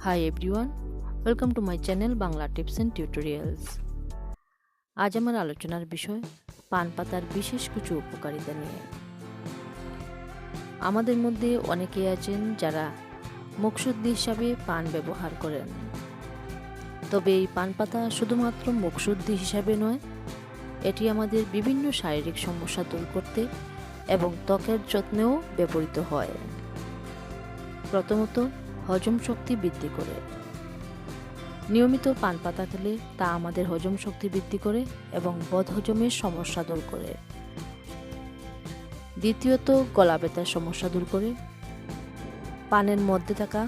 Hi everyone, welcome to my channel Bangla Tips and Tutorials. আজ আমার আলোচনার বিষয় পান পাতার বিশেষ কিছু উপকারিতা নিয়ে। আমাদের মধ্যে অনেকেই আছেন যারা মুখশুদ্ধি হিসাবে পান ব্যবহার করেন। তবে এই পান পাতা শুধুমাত্র মুখশুদ্ধি হিসাবে নয়, এটি আমাদের বিভিন্ন শারীরিক সমস্যা দূর করতে এবং ত্বকের যত্নেও ব্যবহৃত হয়। প্রথমত, হজম শক্তি বৃদ্ধি করে। নিয়মিত পান পাতা খেলে তা আমাদের হজম শক্তি বৃদ্ধি করে এবং বদহজমের সমস্যা দূর করে। দ্বিতীয়ত, গলা ব্যথার সমস্যা দূর করে। পানের মধ্যে থাকা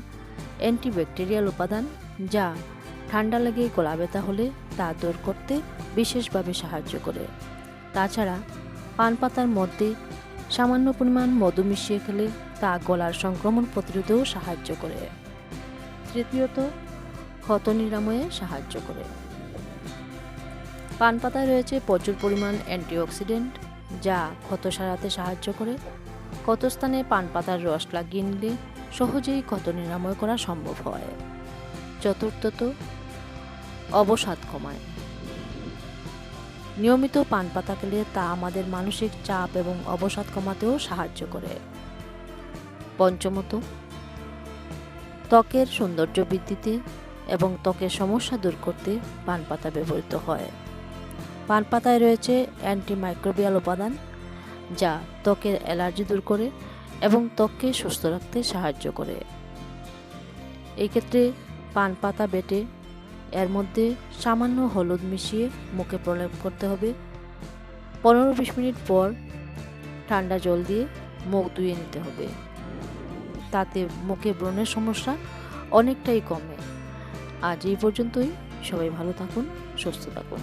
অ্যান্টিব্যাকটেরিয়াল উপাদান, যা ঠান্ডা লেগে গলা ব্যথা হলে তা দূর করতে বিশেষভাবে সাহায্য করে। তাছাড়া পান পাতার মধ্যে সামান্য পরিমাণ মধু মিশিয়ে খেলে তা গলার সংক্রমণ প্রতিরোধেও সাহায্য করে। তৃতীয়ত, ক্ষত নিরাময়ে সাহায্য করে। পান পাতায় রয়েছে প্রচুর পরিমাণ অ্যান্টিঅক্সিডেন্ট, যা ক্ষত সারাতে সাহায্য করে। ক্ষতস্থানে পান পাতার রস লাগিয়ে নিলে সহজেই ক্ষত নিরাময় করা সম্ভব হয়। চতুর্থত, অবসাদ কমায়। নিয়মিত পান পাতা খেলে তা আমাদের মানসিক চাপ এবং অবসাদ কমাতেও সাহায্য করে। পঞ্চমত, ত্বকের সৌন্দর্য বৃদ্ধিতে এবং ত্বকের সমস্যা দূর করতে পান পাতা ব্যবহৃত হয়। পান পাতায় রয়েছে অ্যান্টিমাইক্রোবিয়াল উপাদান, যা ত্বকের অ্যালার্জি দূর করে এবং ত্বককে সুস্থ রাখতে সাহায্য করে। এই ক্ষেত্রে পান পাতা বেটে এর মধ্যে সামান্য হলুদ মিশিয়ে মুখে প্রলেপ করতে হবে। 15-20 মিনিট পর ঠান্ডা জল দিয়ে মুখ ধুয়ে নিতে হবে। তাতে মুখে ব্রণের সমস্যা অনেকটাই কমে। আজ এই পর্যন্তই। সবাই ভালো থাকুন, সুস্থ থাকুন।